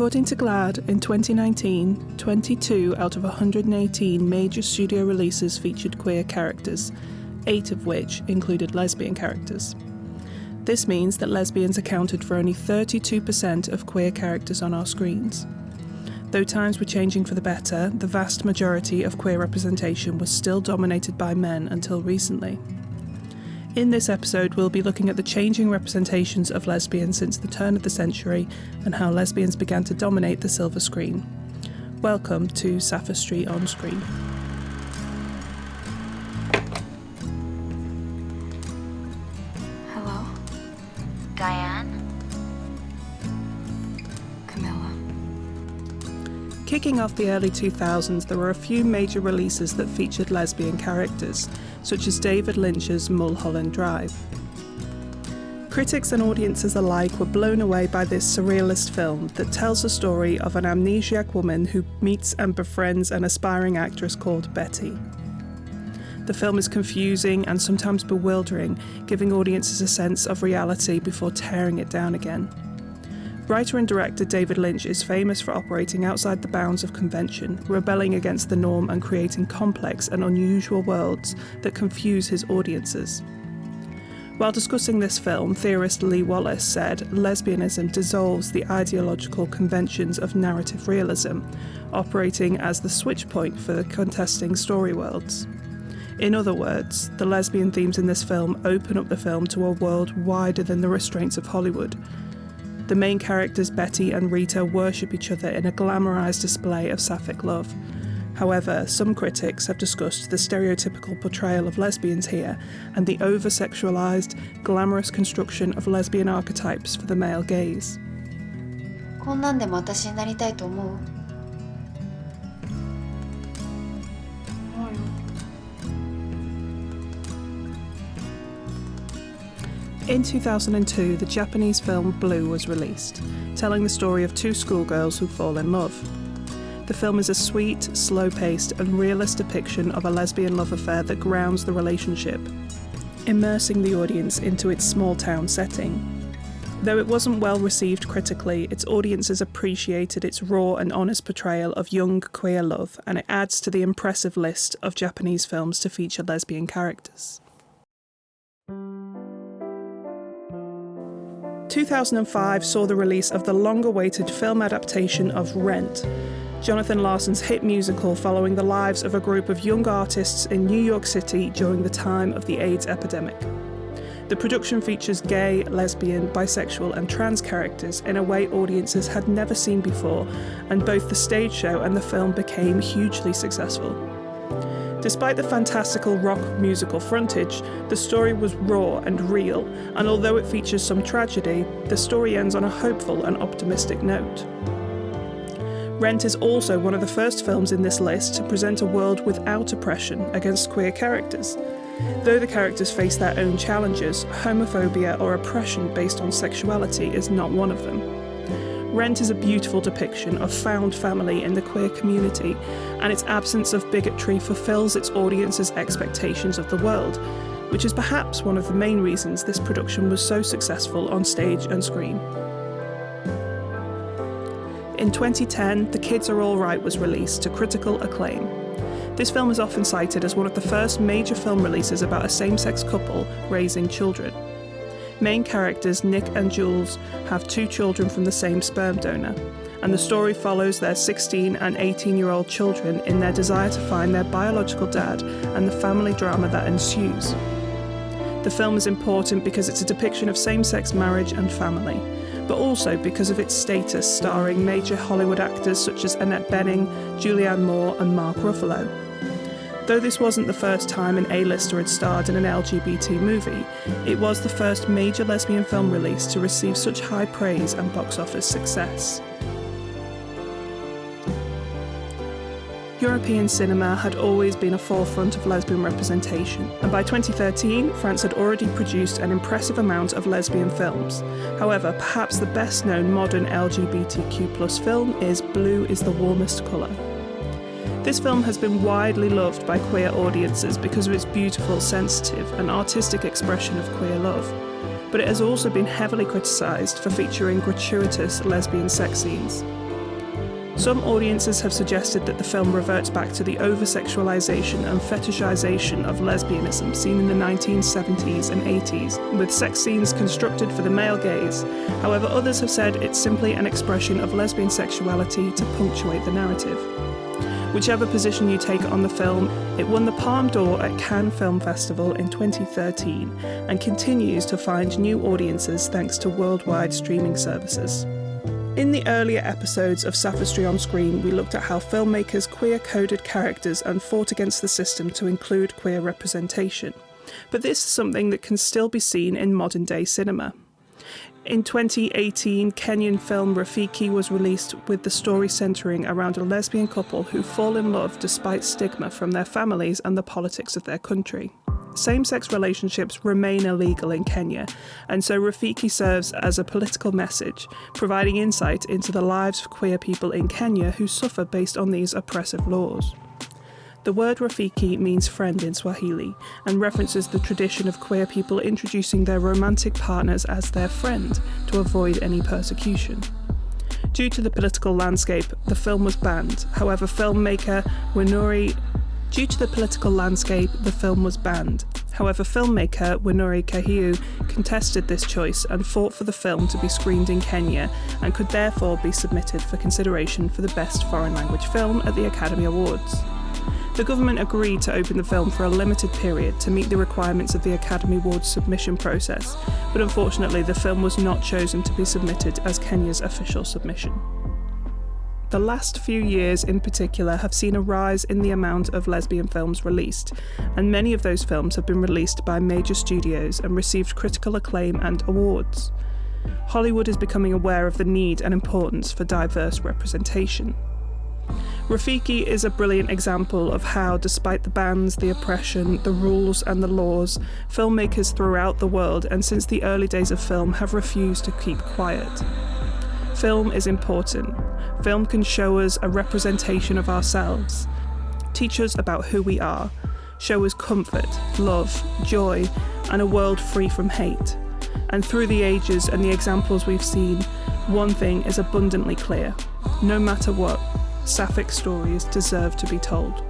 According to GLAAD, in 2019, 22 out of 118 major studio releases featured queer characters, 8 of which included lesbian characters. This means that lesbians accounted for only 32% of queer characters on our screens. Though times were changing for the better, the vast majority of queer representation was still dominated by men until recently. In this episode, we'll be looking at the changing representations of lesbians since the turn of the century and how lesbians began to dominate the silver screen. Welcome to Sapphistory on Screen. Hello? Diane? Camilla? Kicking off the early 2000s, there were a few major releases that featured lesbian characters, such as David Lynch's Mulholland Drive. Critics and audiences alike were blown away by this surrealist film that tells the story of an amnesiac woman who meets and befriends an aspiring actress called Betty. The film is confusing and sometimes bewildering, giving audiences a sense of reality before tearing it down again. Writer and director David Lynch is famous for operating outside the bounds of convention, rebelling against the norm and creating complex and unusual worlds that confuse his audiences. While discussing this film, theorist Lee Wallace said, "Lesbianism dissolves the ideological conventions of narrative realism, operating as the switch point for the contesting story worlds." In other words, the lesbian themes in this film open up the film to a world wider than the restraints of Hollywood. The main characters Betty and Rita worship each other in a glamorized display of sapphic love. However, some critics have discussed the stereotypical portrayal of lesbians here and the over-sexualized, glamorous construction of lesbian archetypes for the male gaze. こんなんでも私になりたいと思う? In 2002, the Japanese film Blue was released, telling the story of two schoolgirls who fall in love. The film is a sweet, slow-paced and realist depiction of a lesbian love affair that grounds the relationship, immersing the audience into its small-town setting. Though it wasn't well received critically, its audiences appreciated its raw and honest portrayal of young queer love, and it adds to the impressive list of Japanese films to feature lesbian characters. 2005 saw the release of the long-awaited film adaptation of Rent, Jonathan Larson's hit musical following the lives of a group of young artists in New York City during the time of the AIDS epidemic. The production features gay, lesbian, bisexual and trans characters in a way audiences had never seen before, and both the stage show and the film became hugely successful. Despite the fantastical rock musical frontage, the story was raw and real, and although it features some tragedy, the story ends on a hopeful and optimistic note. Rent is also one of the first films in this list to present a world without oppression against queer characters. Though the characters face their own challenges, homophobia or oppression based on sexuality is not one of them. Rent is a beautiful depiction of found family in the queer community, and its absence of bigotry fulfills its audience's expectations of the world, which is perhaps one of the main reasons this production was so successful on stage and screen. In 2010, The Kids Are All Right was released to critical acclaim. This film is often cited as one of the first major film releases about a same-sex couple raising children. Main characters Nick and Jules have 2 children from the same sperm donor, and the story follows their 16 and 18-year-old children in their desire to find their biological dad and the family drama that ensues. The film is important because it's a depiction of same-sex marriage and family, but also because of its status starring major Hollywood actors such as Annette Bening, Julianne Moore and Mark Ruffalo. Though this wasn't the first time an A-lister had starred in an LGBT movie, it was the first major lesbian film release to receive such high praise and box office success. European cinema had always been a forefront of lesbian representation, and by 2013, France had already produced an impressive amount of lesbian films. However, perhaps the best-known modern LGBTQ+ film is Blue is the Warmest Colour. This film has been widely loved by queer audiences because of its beautiful, sensitive and artistic expression of queer love, but it has also been heavily criticised for featuring gratuitous lesbian sex scenes. Some audiences have suggested that the film reverts back to the over-sexualization and fetishization of lesbianism seen in the 1970s and 80s, with sex scenes constructed for the male gaze. However, others have said it's simply an expression of lesbian sexuality to punctuate the narrative. Whichever position you take on the film, it won the Palme d'Or at Cannes Film Festival in 2013 and continues to find new audiences thanks to worldwide streaming services. In the earlier episodes of Sapphistory on Screen, we looked at how filmmakers queer-coded characters and fought against the system to include queer representation. But this is something that can still be seen in modern-day cinema. In 2018, Kenyan film Rafiki was released with the story centering around a lesbian couple who fall in love despite stigma from their families and the politics of their country. Same-sex relationships remain illegal in Kenya, and so Rafiki serves as a political message, providing insight into the lives of queer people in Kenya who suffer based on these oppressive laws. The word Rafiki means friend in Swahili and references the tradition of queer people introducing their romantic partners as their friend to avoid any persecution. Due to the political landscape, the film was banned. However, filmmaker Winuri Kahiu contested this choice and fought for the film to be screened in Kenya and could therefore be submitted for consideration for the Best Foreign Language Film at the Academy Awards. The government agreed to open the film for a limited period to meet the requirements of the Academy Awards submission process, but unfortunately the film was not chosen to be submitted as Kenya's official submission. The last few years in particular have seen a rise in the amount of lesbian films released, and many of those films have been released by major studios and received critical acclaim and awards. Hollywood is becoming aware of the need and importance for diverse representation. Rafiki is a brilliant example of how, despite the bans, the oppression, the rules and the laws, filmmakers throughout the world and since the early days of film have refused to keep quiet. Film is important. Film can show us a representation of ourselves, teach us about who we are, show us comfort, love, joy, and a world free from hate. And through the ages and the examples we've seen, one thing is abundantly clear. No matter what, sapphic stories deserve to be told.